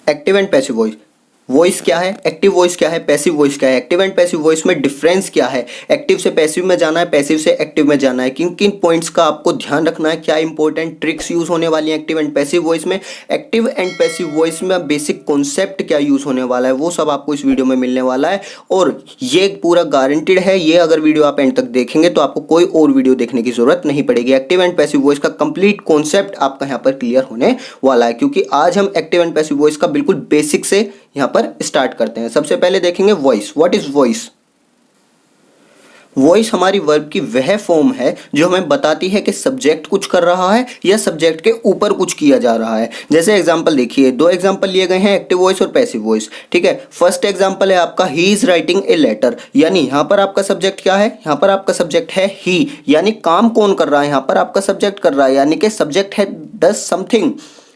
Active and passive voice. Voice क्या है, active voice क्या है, पैसिव वॉइस क्या है, एक्टिव एंड पैसिव वॉइस में डिफरेंस क्या है, एक्टिव से पैसिव में जाना है, पैसिव से एक्टिव में जाना है, किन किन पॉइंट्स का आपको ध्यान रखना है, क्या इंपॉर्टेंट ट्रिक्स यूज होने वाली हैं एक्टिव एंड पैसिव वॉइस में, एक्टिव एंड पैसिव वॉइस में बेसिक कॉन्सेप्ट क्या यूज होने वाला है, वो सब आपको इस वीडियो में मिलने वाला है। और ये पूरा गारंटीड है, ये अगर वीडियो आप एंड तक देखेंगे तो आपको कोई और वीडियो देखने की जरूरत नहीं पड़ेगी। एक्टिव एंड पैसिव वॉइस का कंप्लीट कॉन्सेप्ट आपका यहाँ पर क्लियर होने वाला है, क्योंकि आज हम एक्टिव एंड पैसिव वॉइस का बिल्कुल बेसिक से यहां पर स्टार्ट करते हैं। सबसे पहले देखेंगे voice. What is voice? Voice हमारी वर्ब की वह फॉर्म है जो हमें बताती है कि सब्जेक्ट कुछ कर रहा है या सब्जेक्ट के ऊपर कुछ किया जा रहा है। जैसे एग्जांपल देखिए, दो एग्जांपल लिए गए हैं, एक्टिव वॉइस और पैसिव वॉइस। ठीक है, फर्स्ट एग्जांपल है आपका he is writing a letter, यानी यहां पर आपका सब्जेक्ट क्या है, यहां पर आपका सब्जेक्ट है ही, यानी काम कौन कर रहा है, यहां पर आपका सब्जेक्ट कर रहा है, यानी कि सब्जेक्ट है डज समथिंग,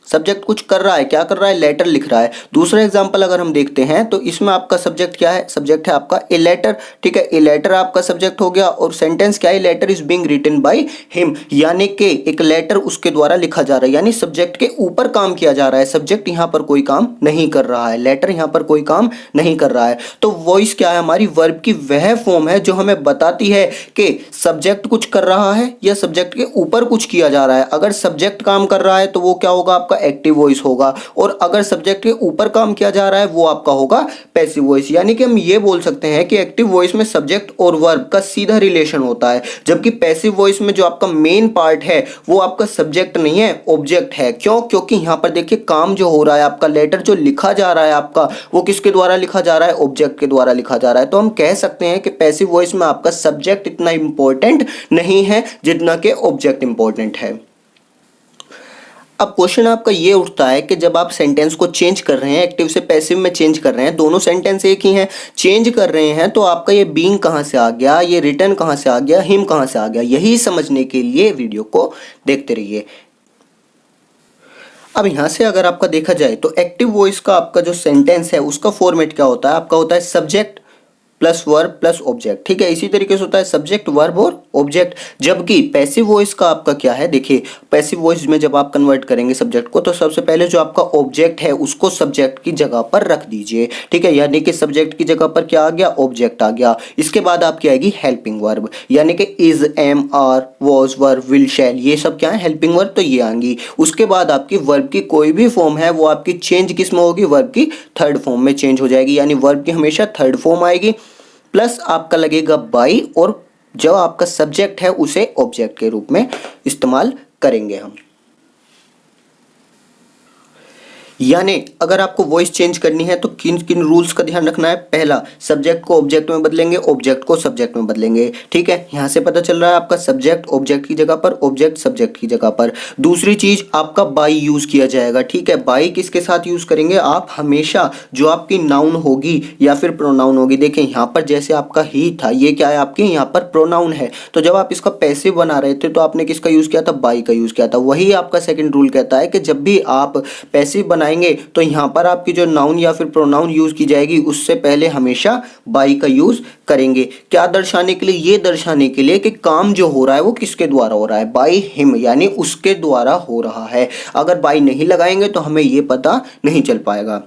सब्जेक्ट कुछ कर रहा है, क्या कर रहा है, लेटर लिख रहा है। दूसरा एग्जांपल अगर हम देखते हैं तो इसमें आपका सब्जेक्ट क्या है, सब्जेक्ट है आपका ए लेटर। ठीक है, ए लेटर आपका सब्जेक्ट हो गया और सेंटेंस क्या है, letter is being written by him, यानी कि एक लेटर उसके द्वारा लिखा जा रहा है, यानी सब्जेक्ट के ऊपर काम किया जा रहा है, सब्जेक्ट यहां पर कोई काम नहीं कर रहा है, लेटर यहां पर कोई काम नहीं कर रहा है। तो वॉइस क्या है, हमारी वर्ब की वह फॉर्म है जो हमें बताती है कि सब्जेक्ट कुछ कर रहा है या सब्जेक्ट के ऊपर कुछ किया जा रहा है। अगर सब्जेक्ट काम कर रहा है तो वो क्या होगा, आपका एक्टिव वॉइस होगा, और अगर सब्जेक्ट के ऊपर काम किया जा रहा है वो आपका होगा पैसिव वॉइस। यानी कि हम ये बोल सकते हैं कि एक्टिव वॉइस में सब्जेक्ट और वर्ब का सीधा रिलेशन होता है, जबकि पैसिव वॉइस में जो आपका मेन पार्ट है वो आपका सब्जेक्ट नहीं है, ऑब्जेक्ट है। क्यों? क्योंकि यहां पर देखिए काम जो हो रहा है, आपका लेटर जो लिखा जा रहा है आपका, वो किसके द्वारा लिखा जा रहा है, ऑब्जेक्ट के द्वारा लिखा जा रहा है। तो हम कह सकते हैं कि पैसिव वॉइस में आपका सब्जेक्ट इतना इंपॉर्टेंट नहीं है जितना कि ऑब्जेक्ट इंपॉर्टेंट है। अब क्वेश्चन आपका ये उठता है कि जब आप सेंटेंस को चेंज कर रहे हैं, एक्टिव से पैसिव में चेंज कर रहे हैं, दोनों सेंटेंस एक ही हैं, चेंज कर रहे हैं, तो आपका ये बीइंग कहाँ से आ गया, ये रिटर्न कहाँ से आ गया, हिम कहाँ से आ गया, यही समझने के लिए वीडियो को देखते रहिए। अब यहां से अगर आपका देखा जाए तो एक्टिव वॉइस का आपका जो सेंटेंस है उसका फॉर्मेट क्या होता है, आपका होता है subject plus verb plus object. ठीक है, इसी तरीके से होता है सब्जेक्ट वर्ब और ऑब्जेक्ट। जबकि पैसिव वॉइस का आपका क्या है, देखिए पैसिव वॉइस में जब आप कन्वर्ट करेंगे सब्जेक्ट को, तो सबसे पहले जो आपका ऑब्जेक्ट है उसको सब्जेक्ट की जगह पर रख दीजिए। ठीक है, यानी कि सब्जेक्ट की जगह पर क्या आ गया, ऑब्जेक्ट आ गया। इसके बाद आपकी आएगी हेल्पिंग वर्ब, यानी कि is, am, are, was, were, will, shall, ये सब क्या है, हेल्पिंग वर्ब, तो ये आएंगी। उसके बाद आपकी वर्ब की कोई भी फॉर्म है वो आपकी चेंज किस में होगी, वर्ब की थर्ड फॉर्म में चेंज हो जाएगी, यानी वर्ब की हमेशा थर्ड फॉर्म आएगी। प्लस आपका लगेगा बाई, और जो आपका सब्जेक्ट है उसे ऑब्जेक्ट के रूप में इस्तेमाल करेंगे हम। यानी अगर आपको वॉइस चेंज करनी है तो किन किन रूल्स का ध्यान रखना है। पहला, सब्जेक्ट को ऑब्जेक्ट में बदलेंगे, ऑब्जेक्ट को सब्जेक्ट में बदलेंगे। ठीक है, यहां से पता चल रहा है आपका सब्जेक्ट ऑब्जेक्ट की जगह पर, ऑब्जेक्ट सब्जेक्ट की जगह पर। दूसरी चीज आपका बाई यूज किया जाएगा। ठीक है, बाई किसके साथ यूज करेंगे, आप हमेशा जो आपकी नाउन होगी या फिर प्रोनाउन होगी, देखिए यहां पर जैसे आपका ही था, ये क्या है आपके यहाँ पर प्रोनाउन है, तो जब आप इसका पैसिव बना रहे थे तो आपने किसका यूज किया था, बाई का यूज किया था। वही आपका सेकंड रूल कहता है कि जब भी आप पैसिव बनाएंगे तो यहां पर आपकी जो नाउन या फिर प्रोनाउन यूज की जाएगी उससे पहले हमेशा बाई का यूज करेंगे। क्या दर्शाने के लिए, ये दर्शाने के लिए कि काम जो हो रहा है वो किसके द्वारा हो रहा है, बाई हिम, यानी उसके द्वारा हो रहा है। अगर बाई नहीं लगाएंगे तो हमें ये पता नहीं चल पाएगा।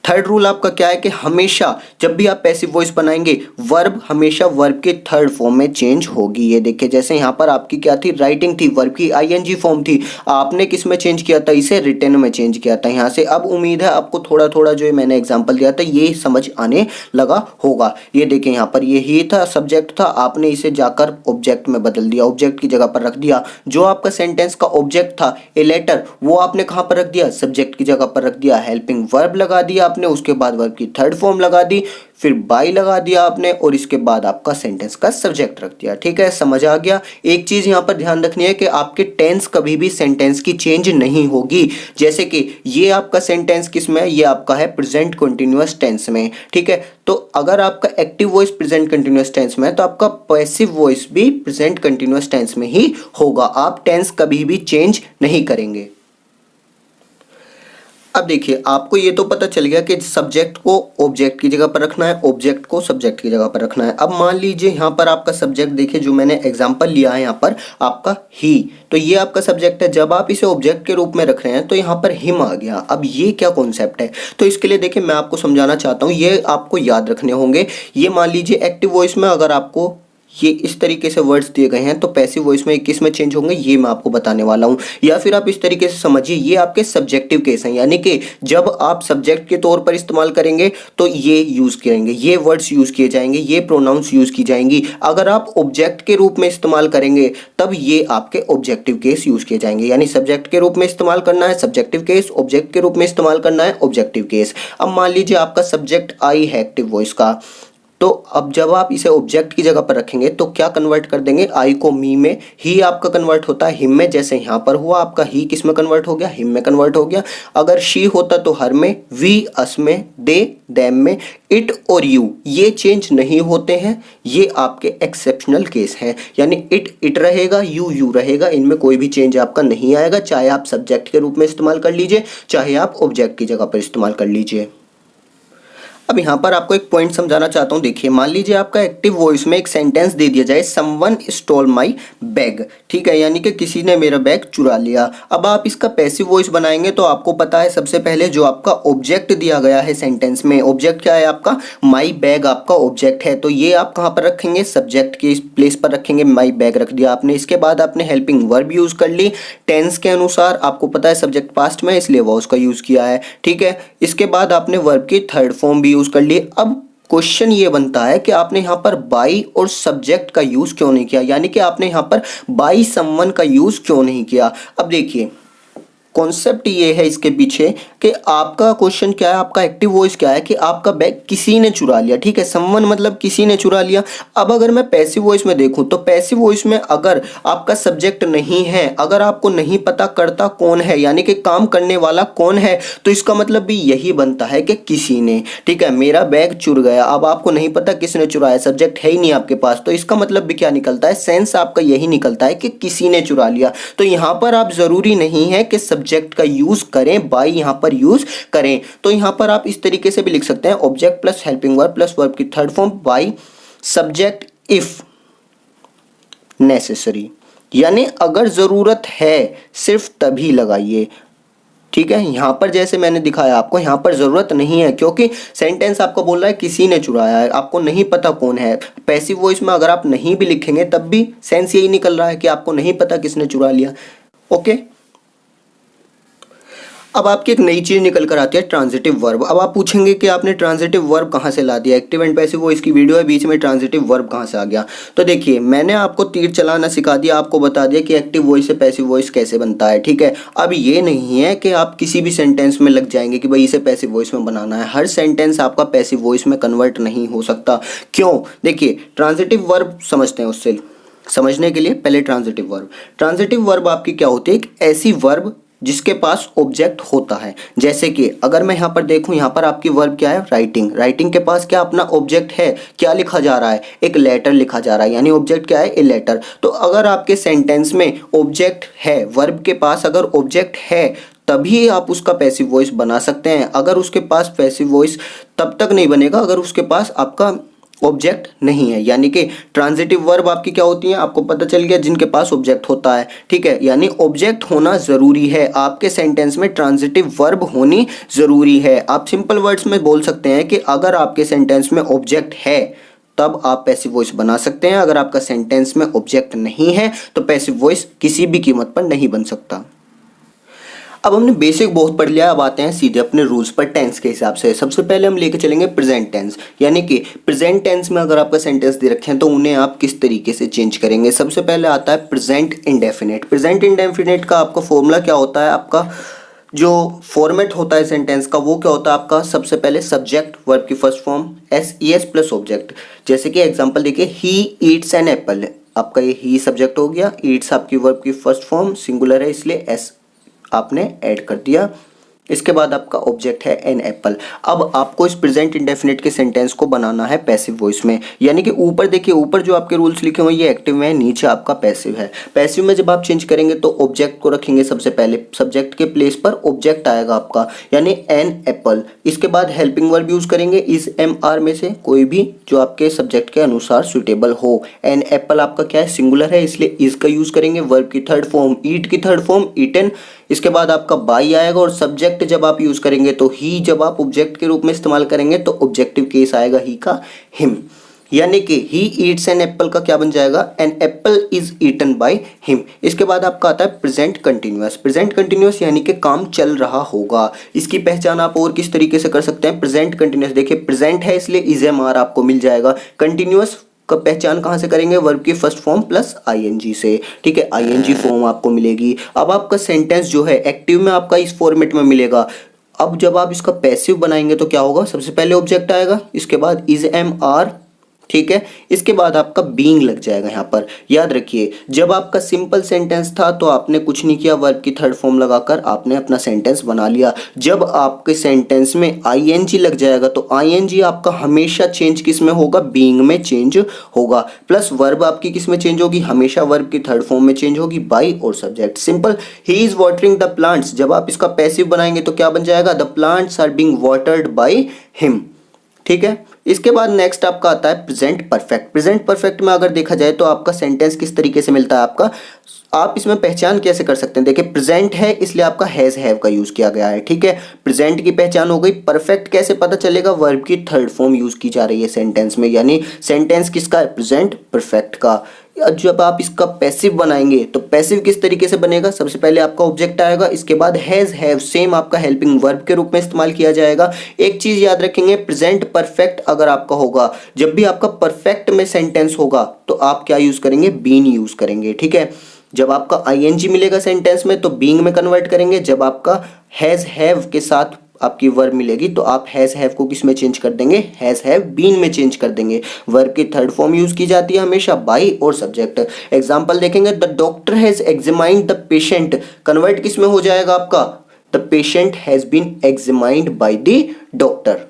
थर्ड रूल आपका क्या है कि हमेशा जब भी आप पैसिव वॉइस बनाएंगे, वर्ब हमेशा वर्ब के थर्ड फॉर्म में चेंज होगी। ये देखिए जैसे यहाँ पर आपकी क्या थी, राइटिंग थी, वर्ब की आईएनजी फॉर्म थी, आपने किस में चेंज किया था, इसे रिटन में चेंज किया था। यहाँ से अब उम्मीद है आपको थोड़ा थोड़ा जो मैंने एग्जाम्पल दिया था ये समझ आने लगा होगा। ये देखिए यहाँ पर ये ही था, सब्जेक्ट था, आपने इसे जाकर ऑब्जेक्ट में बदल दिया, ऑब्जेक्ट की जगह पर रख दिया। जो आपका सेंटेंस का ऑब्जेक्ट था ए लेटर, वो आपने कहाँ पर रख दिया, सब्जेक्ट की जगह पर रख दिया। हेल्पिंग वर्ब लगा दिया आपने, उसके बाद वर्ब की थर्ड फॉर्म लगा दी, फिर बाई लगा दिया आपने, और इसके बाद आपका सेंटेंस का सब्जेक्ट रख दिया। ठीक है, समझ आ गया। एक चीज यहां पर ध्यान रखनी है कि आपके टेंस कभी भी सेंटेंस की चेंज नहीं होगी। जैसे कि ये आपका सेंटेंस किस में है, ये आपका है प्रेजेंट कंटीन्यूअस टेंस में। ठीक है, तो अगर आपका active voice present continuous tense में है तो आपका पैसिव वॉइस भी प्रेजेंट कंटीन्यूअस टेंस में ही होगा। आप टेंस कभी भी चेंज नहीं करेंगे। अब देखिए आपको ये तो पता चल गया कि सब्जेक्ट को ऑब्जेक्ट की जगह पर रखना है, ऑब्जेक्ट को सब्जेक्ट की जगह पर रखना है। अब मान लीजिए यहाँ पर आपका सब्जेक्ट देखिए, जो मैंने एग्जांपल लिया है यहाँ पर आपका ही, तो ये आपका सब्जेक्ट है। जब आप इसे ऑब्जेक्ट के रूप में रख रहे हैं तो यहाँ पर हिम आ गया। अब ये क्या कॉन्सेप्ट है, तो इसके लिए देखिए मैं आपको समझाना चाहता हूँ, ये आपको याद रखने होंगे। ये मान लीजिए एक्टिव वॉइस में अगर आपको ये इस तरीके से वर्ड्स दिए गए हैं तो पैसिव वॉइस में किस में चेंज होंगे ये मैं आपको बताने वाला हूँ। या फिर आप इस तरीके से समझिए, ये आपके सब्जेक्टिव केस हैं, यानी कि जब आप सब्जेक्ट के तौर पर इस्तेमाल करेंगे तो ये यूज़ करेंगे, ये वर्ड्स यूज़ किए जाएंगे, ये प्रोनाउंस यूज़ की जाएंगी। अगर आप ऑब्जेक्ट के रूप में इस्तेमाल करेंगे तब ये आपके ऑब्जेक्टिव केस यूज़ किए जाएंगे। यानी सब्जेक्ट के रूप में इस्तेमाल करना है सब्जेक्टिव केस, ऑब्जेक्ट के रूप में इस्तेमाल करना है ऑब्जेक्टिव केस। अब मान लीजिए आपका सब्जेक्ट आई है एक्टिव वॉइस का, तो अब जब आप इसे ऑब्जेक्ट की जगह पर रखेंगे तो क्या कन्वर्ट कर देंगे, आई को मी में, ही आपका कन्वर्ट होता है हिम में, जैसे यहाँ पर हुआ आपका ही किस में कन्वर्ट हो गया, हिम में कन्वर्ट हो गया। अगर शी होता तो हर में, वी अस में, दे देम में, इट और यू ये चेंज नहीं होते हैं, ये आपके एक्सेप्शनल केस हैं। यानी इट रहेगा, यू रहेगा, इनमें कोई भी चेंज आपका नहीं आएगा, चाहे आप सब्जेक्ट के रूप में इस्तेमाल कर लीजिए, चाहे आप ऑब्जेक्ट की जगह पर इस्तेमाल कर लीजिए। अब यहाँ पर आपको एक पॉइंट समझाना चाहता हूँ। देखिए मान लीजिए आपका एक्टिव वॉइस में एक सेंटेंस दे दिया जाए, समवन स्टोल माई बैग, ठीक है, यानी कि किसी ने मेरा बैग चुरा लिया। अब आप इसका पैसिव वॉइस बनाएंगे तो आपको पता है सबसे पहले जो आपका ऑब्जेक्ट दिया गया है सेंटेंस में, ऑब्जेक्ट क्या है आपका, माई बैग आपका ऑब्जेक्ट है, तो ये आप कहाँ पर रखेंगे, सब्जेक्ट के प्लेस पर रखेंगे, माई बैग रख दिया आपने। इसके बाद आपने हेल्पिंग वर्ब यूज कर ली, टेंस के अनुसार आपको पता है सब्जेक्ट पास्ट में इसलिए वॉज का यूज किया है, ठीक है। इसके बाद आपने वर्ब की थर्ड फॉर्म भी यूज कर लिए। अब क्वेश्चन ये बनता है कि आपने यहां पर बाई और सब्जेक्ट का यूज क्यों नहीं किया, यानी कि आपने यहां पर बाई समवन का यूज क्यों नहीं किया। अब देखिए कॉन्सेप्ट ये है इसके पीछे कि आपका क्वेश्चन क्या है, आपका एक्टिव वॉइस क्या है कि आपका बैग किसी ने चुरा लिया, ठीक है, समवन मतलब किसी ने चुरा लिया। अब अगर मैं पैसिव वॉइस में देखूं तो पैसिव वॉइस में अगर आपका सब्जेक्ट नहीं है, अगर आपको नहीं पता करता कौन है, यानी कि काम करने वाला कौन है, तो इसका मतलब भी यही बनता है कि किसी ने, ठीक है, मेरा बैग चुर गया। अब आपको नहीं पता किसने चुराया, सब्जेक्ट है ही नहीं आपके पास, तो इसका मतलब भी क्या निकलता है, सेंस आपका यही निकलता है कि किसी ने चुरा लिया। तो यहाँ पर आप जरूरी नहीं है कि सब्जेक्ट का यूज करें, बाई यहां पर यूज करें, तो यहां पर आप इस तरीके से भी लिख सकते हैं, object plus helping verb plus verb की third form by subject if necessary, यानी अगर जरूरत है सिर्फ तभी लगाइए, ठीक है। यहां पर जैसे मैंने दिखाया आपको, यहां पर जरूरत नहीं है क्योंकि सेंटेंस आपको बोल रहा है किसी ने चुराया है, आपको नहीं पता कौन है। पैसिव वॉइस में अगर आप नहीं भी लिखेंगे तब भी सेंस यही निकल रहा है कि आपको नहीं पता किसने चुरा लिया, ओके। अब आपकी एक नई चीज निकल कर आती है ट्रांजिटिव वर्ब। अब आप पूछेंगे कि आपने ट्रांजिटिव वर्ब कहाँ से ला दिया, एक्टिव एंड पैसिव वॉइस की वीडियो है, बीच में ट्रांजिटिव वर्ब कहाँ से आ गया। तो देखिए मैंने आपको तीर चलाना सिखा दिया, आपको बता दिया कि एक्टिव वॉइस से पैसिव वॉइस कैसे बनता है, ठीक है। अब ये नहीं है कि आप किसी भी सेंटेंस में लग जाएंगे कि भाई इसे पैसिव वॉइस में बनाना है, हर सेंटेंस आपका पैसिव वॉइस में कन्वर्ट नहीं हो सकता। क्यों, देखिए ट्रांजिटिव वर्ब समझते हैं, उससे समझने के लिए पहले ट्रांजिटिव वर्ब आपकी क्या होती है, एक ऐसी वर्ब जिसके पास ऑब्जेक्ट होता है। जैसे कि अगर मैं यहाँ पर देखूँ, यहाँ पर आपकी वर्ब क्या है, राइटिंग के पास क्या अपना ऑब्जेक्ट है, क्या लिखा जा रहा है, एक लेटर लिखा जा रहा है, यानी ऑब्जेक्ट क्या है, ए लेटर। तो अगर आपके सेंटेंस में ऑब्जेक्ट है, वर्ब के पास अगर ऑब्जेक्ट है तभी आप उसका पैसिव वॉइस बना सकते हैं। अगर उसके पास पैसिव वॉइस तब तक नहीं बनेगा अगर उसके पास आपका ऑब्जेक्ट नहीं है। यानी कि ट्रांजिटिव वर्ब आपकी क्या होती है, आपको पता चल गया, जिनके पास ऑब्जेक्ट होता है, ठीक है। यानी ऑब्जेक्ट होना जरूरी है, आपके सेंटेंस में ट्रांजिटिव वर्ब होनी जरूरी है। आप सिंपल वर्ड्स में बोल सकते हैं कि अगर आपके सेंटेंस में ऑब्जेक्ट है तब आप पैसिव वॉइस बना सकते हैं, अगर आपका सेंटेंस में ऑब्जेक्ट नहीं है तो पैसिव वॉइस किसी भी कीमत पर नहीं बन सकता। अब हमने बेसिक बहुत पढ़ लिया, अब आते हैं सीधे अपने रूल्स पर टेंस के हिसाब से। सबसे पहले हम लेके चलेंगे प्रेजेंट टेंस, यानी कि प्रेजेंट टेंस में अगर आपका सेंटेंस दे रखे हैं तो उन्हें आप किस तरीके से चेंज करेंगे। सबसे पहले आता है प्रेजेंट इंडेफिनिट। प्रेजेंट इंडेफिनिट का आपका फॉर्मूला क्या होता है, आपका जो फॉर्मेट होता है सेंटेंस का वो क्या होता है आपका, सबसे पहले सब्जेक्ट वर्ब की first form S plus object. जैसे कि एग्जांपल देखिए, ही ईट्स एन एप्पल, आपका ये ही सब्जेक्ट हो गया, ईट्स आपकी वर्ब की फर्स्ट फॉर्म सिंगुलर है इसलिए एस आपने ऐड कर दिया, इसके बाद आपका ऑब्जेक्ट है एन एप्पल। अब आपको इस प्रेजेंट इंडेफिनिट के सेंटेंस को बनाना है पैसिव वॉइस में, यानी कि ऊपर देखिए, ऊपर जो आपके रूल्स लिखे हुए हैं ये एक्टिव में है, नीचे आपका पैसिव है। पैसिव में जब आप चेंज करेंगे तो ऑब्जेक्ट को रखेंगे सबसे पहले, सब्जेक्ट के प्लेस पर ऑब्जेक्ट आएगा आपका, यानी एन एप्पल। इसके बाद हेल्पिंग वर्ब यूज करेंगे इज एम आर में से कोई भी जो आपके सब्जेक्ट के अनुसार सुटेबल हो। एन एप्पल आपका क्या है, सिंगुलर है, इसलिए इज का यूज करेंगे। वर्ब की थर्ड फॉर्म ईट की थर्ड फॉर्म ईटन। इसके बाद आपका बाई आएगा, और सब्जेक्ट जब आप यूज करेंगे तो ही जब आप ऑब्जेक्ट के रूप में इस्तेमाल करेंगे तो ऑब्जेक्टिव केस आएगा ही का हिम, यानी कि ही ईट्स एन एप्पल का क्या बन जाएगा, an apple is eaten by him. इसके बाद आपका आता है प्रेजेंट कंटिन्यूअस। प्रेजेंट कंटिन्यूअस यानी कि काम चल रहा होगा। इसकी पहचान आप और किस तरीके से कर सकते हैं, प्रेजेंट कंटिन्यूअस, देखिए प्रेजेंट है इसलिए इज एम आर आपको मिल जाएगा। कंटिन्यूअस का पहचान कहाँ से करेंगे, वर्ब की फर्स्ट फॉर्म प्लस आईएनजी से, ठीक है, आईएनजी फॉर्म आपको मिलेगी। अब आपका सेंटेंस जो है एक्टिव में आपका इस फॉर्मेट में मिलेगा। अब जब आप इसका पैसिव बनाएंगे तो क्या होगा, सबसे पहले ऑब्जेक्ट आएगा, इसके बाद इज एम आर, ठीक है, इसके बाद आपका बीइंग लग जाएगा यहाँ पर। याद रखिए जब आपका सिंपल सेंटेंस था तो आपने कुछ नहीं किया, वर्ब की थर्ड फॉर्म लगाकर आपने अपना सेंटेंस बना लिया। जब आपके सेंटेंस में आईएनजी लग जाएगा तो आईएनजी आपका हमेशा चेंज किस में होगा, बीइंग में चेंज होगा, प्लस वर्ब आपकी किस में चेंज होगी, हमेशा वर्ब की थर्ड फॉर्म में चेंज होगी, बाय और सब्जेक्ट। सिंपल, ही इज वाटरिंग द प्लांट्स, जब आप इसका पैसिव बनाएंगे तो क्या बन जाएगा, the plants are being watered by him, ठीक है। इसके बाद नेक्स्ट आपका आता है प्रेजेंट परफेक्ट। प्रेजेंट परफेक्ट में अगर देखा जाए तो आपका सेंटेंस किस तरीके से मिलता है आपका, आप इसमें पहचान कैसे कर सकते हैं, देखिए प्रेजेंट है इसलिए आपका हैज हैव का यूज किया गया है, ठीक है, प्रेजेंट की पहचान हो गई। परफेक्ट कैसे पता चलेगा, वर्ब की थर्ड फॉर्म यूज की जा रही है सेंटेंस में, यानी सेंटेंस किसका है, प्रेजेंट परफेक्ट का। जब आप इसका पैसिव बनाएंगे तो पैसिव किस तरीके से बनेगा, सबसे पहले आपका ऑब्जेक्ट आएगा, इसके बाद हैज हैव सेम आपका हेल्पिंग वर्ब के रूप में इस्तेमाल किया जाएगा। एक चीज याद रखेंगे, प्रेजेंट परफेक्ट अगर आपका होगा, जब भी आपका परफेक्ट में सेंटेंस होगा तो आप क्या यूज करेंगे, बीन यूज करेंगे, ठीक है। जब आपका आईएनजी मिलेगा सेंटेंस में तो बीइंग में कन्वर्ट करेंगे। जब आपका हैज हैव के साथ आपकी वर्ब मिलेगी तो आप हैज हैव को किस में चेंज कर देंगे, हैज हैव बीन में चेंज कर देंगे। वर्ब की थर्ड फॉर्म यूज की जाती है हमेशा, बाय और सब्जेक्ट। एग्जांपल देखेंगे, the doctor has examined the patient, convert किस में हो जाएगा आपका, the patient has been examined by the doctor.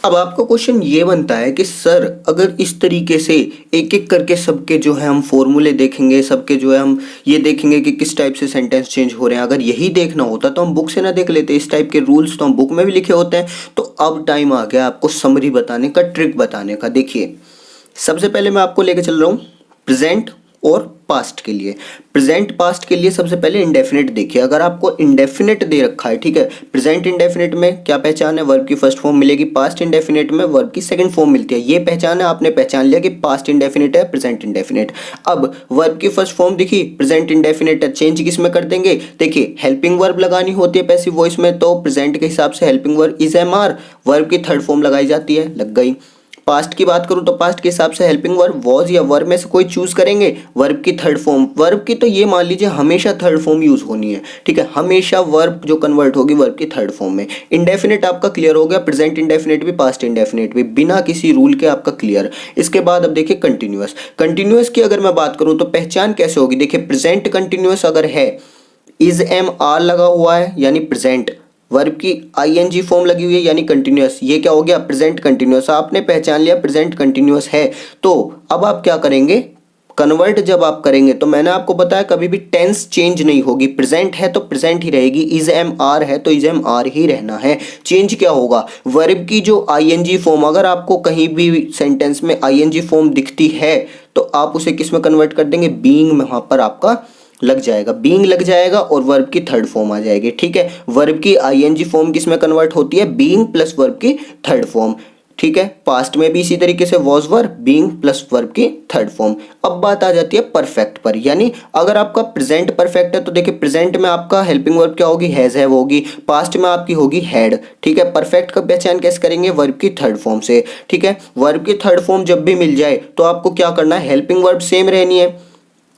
अब आपका क्वेश्चन ये बनता है कि सर अगर इस तरीके से एक एक करके सबके जो है हम फॉर्मूले देखेंगे, सबके जो है हम ये देखेंगे कि किस टाइप से सेंटेंस चेंज हो रहे हैं, अगर यही देखना होता तो हम बुक से ना देख लेते, इस टाइप के रूल्स तो हम बुक में भी लिखे होते हैं। तो अब टाइम आ गया आपको समरी बताने का, ट्रिक बताने का। देखिए सबसे पहले मैं आपको लेके चल रहा हूँ प्रेजेंट और पास्ट के लिए। प्रेजेंट पास्ट के लिए सबसे पहले इंडेफिनिट देखिए, अगर आपको इंडेफिनिट दे रखा है, ठीक है, प्रेजेंट इंडेफिनिट में क्या पहचान है, वर्ब की फर्स्ट फॉर्म मिलेगी, पास्ट इंडेफिनिट में वर्ब की सेकंड फॉर्म मिलती है। ये पहचान है, आपने पहचान लिया कि पास्ट इंडेफिनिट है, प्रेजेंट इंडेफिनिट। अब वर्ब की फर्स्ट फॉर्म देखिए, प्रेजेंट इंडेफिनिट है, चेंज किस में कर देंगे, देखिए हेल्पिंग वर्ब लगानी होती है पैसिव वॉइस में तो प्रेजेंट के हिसाब से helping verb is am are, verb की थर्ड फॉर्म लगाई जाती है, लग गई। पास्ट की बात करूं तो पास्ट के हिसाब से हेल्पिंग वर्ब वॉज या वर्ब में से कोई चूज करेंगे, वर्ब की थर्ड फॉर्म, वर्ब की तो ये मान लीजिए हमेशा थर्ड फॉर्म यूज होनी है, ठीक है, हमेशा वर्ब जो कन्वर्ट होगी वर्ब की थर्ड फॉर्म में। इंडेफिनिट आपका क्लियर हो गया, प्रेजेंट इंडेफिनिट भी पास्ट इंडेफिनिट भी बिना किसी रूल के आपका क्लियर। इसके बाद अब देखिए कंटिन्यूअस। कंटिन्यूअस की अगर मैं बात करूं तो पहचान कैसे होगी, देखिए प्रेजेंट कंटिन्यूअस अगर है, इज एम आर लगा हुआ है यानी प्रेजेंट, वर्ब की आईएनजी फॉर्म लगी हुई है यानी कंटिन्यूअस, ये क्या हो गया, प्रेजेंट कंटिन्यूअस। आपने पहचान लिया प्रेजेंट कंटिन्यूअस है, तो अब आप क्या करेंगे, कन्वर्ट जब आप करेंगे तो मैंने आपको बताया कभी भी टेंस चेंज नहीं होगी, प्रेजेंट है तो प्रेजेंट ही रहेगी, इज एम आर है तो इज एम आर ही रहना है। चेंज क्या होगा, वर्ब की जो आईएनजी फॉर्म, अगर आपको कहीं भी सेंटेंस में आईएनजी फॉर्म दिखती है तो आप उसे किस में कन्वर्ट कर देंगे, बीइंग में वहां पर आपका लग जाएगा, बीइंग लग जाएगा और वर्ब की थर्ड फॉर्म आ जाएगी, ठीक है। वर्ब की आईएनजी फॉर्म किस में कन्वर्ट होती है, बीइंग प्लस वर्ब की थर्ड फॉर्म, ठीक है। पास्ट में भी इसी तरीके से was verb, being plus verb की थर्ड फॉर्म। अब बात आ जाती है परफेक्ट पर, यानी अगर आपका प्रेजेंट परफेक्ट है तो देखिए प्रेजेंट में आपका हेल्पिंग वर्ब क्या होगी, हैज हैव होगी, पास्ट में आपकी होगी हैड, ठीक है। परफेक्ट का पहचान कैसे करेंगे, वर्ब की थर्ड फॉर्म से, ठीक है। वर्ब की थर्ड फॉर्म जब भी मिल जाए तो आपको क्या करना है, हेल्पिंग वर्ब सेम रहनी है,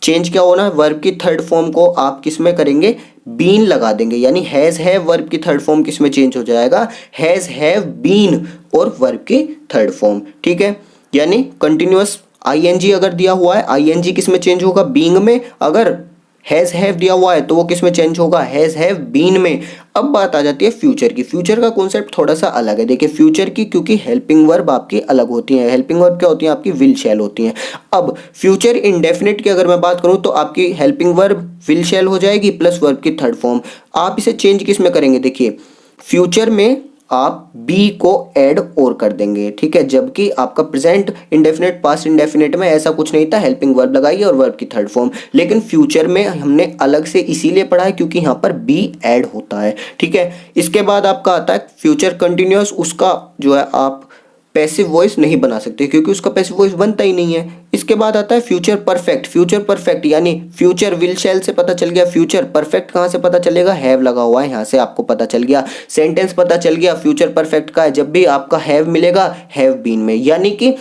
चेंज क्या होना है, वर्ब की थर्ड फॉर्म को आप किस में करेंगे, बीन लगा देंगे, यानी हैज हैव वर्ब की थर्ड फॉर्म किस में चेंज हो जाएगा, हैज हैव बीन और वर्ब की थर्ड फॉर्म, ठीक है। यानी कंटिन्यूअस आईएनजी अगर दिया हुआ है, आईएनजी किस में चेंज होगा, बीइंग में, अगर हैज़ हैव दिया हुआ है तो वो किस में चेंज होगा, हैज़ हैव बीन में। अब बात आ जाती है फ्यूचर की। फ्यूचर का कॉन्सेप्ट थोड़ा सा अलग है। देखिए फ्यूचर की, क्योंकि हेल्पिंग वर्ब आपकी अलग होती हैं। हेल्पिंग वर्ब क्या होती है आपकी, विल शैल होती हैं। अब फ्यूचर इंडेफिनिट की अगर मैं बात करूं तो आपकी हेल्पिंग वर्ब विल शैल हो जाएगी प्लस वर्ब की थर्ड फॉर्म। आप इसे चेंज किस में करेंगे, देखिए फ्यूचर में आप बी को ऐड और कर देंगे, ठीक है, जबकि आपका प्रेजेंट इंडेफिनिट पास्ट इंडेफिनिट में ऐसा कुछ नहीं था, हेल्पिंग वर्ब लगाइए और वर्ब की थर्ड फॉर्म। लेकिन फ्यूचर में हमने अलग से इसीलिए पढ़ा है क्योंकि यहाँ पर बी ऐड होता है, ठीक है। इसके बाद आपका आता है फ्यूचर कंटिन्यूअस। उसका जो है आप पैसिव वॉइस नहीं बना सकते क्योंकि उसका पैसिव वॉइस बनता ही नहीं है। इसके बाद आता है फ्यूचर परफेक्ट। फ्यूचर परफेक्ट यानी फ्यूचर विल शैल से पता चल गया, फ्यूचर परफेक्ट कहाँ से पता चलेगा, हैव लगा हुआ है, यहाँ से आपको पता चल गया। सेंटेंस पता चल गया फ्यूचर परफेक्ट का है, जब भी आपका हैव मिलेगा हैव बीन में, यानी कि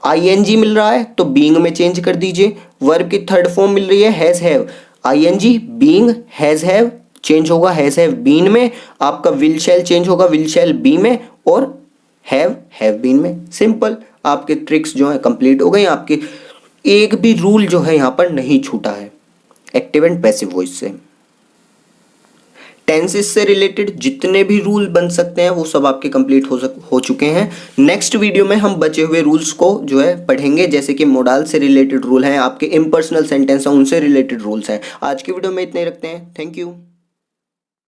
आईएनजी मिल रहा है तो बीइंग में चेंज कर दीजिए। वर्ब की थर्ड फॉर्म मिल रही है has have, ING being has have change होगा हैज हैव बीन में। आपका विल शैल चेंज होगा विल शैल बी में और हैव बीन में। सिंपल, आपके ट्रिक्स जो है कंप्लीट हो गई। आपके एक भी रूल जो है यहां पर नहीं छूटा है एक्टिव एंड पैसिव वॉइस से। टेंसेस से रिलेटेड जितने भी रूल बन सकते हैं वो सब आपके कंप्लीट हो चुके हैं। नेक्स्ट वीडियो में हम बचे हुए रूल्स को जो है पढ़ेंगे, जैसे कि मोडाल से रिलेटेड रूल हैं, आपके इम्पर्सनल सेंटेंस हैं उनसे रिलेटेड रूल्स हैं। आज की वीडियो में इतने ही रखते हैं। Thank you.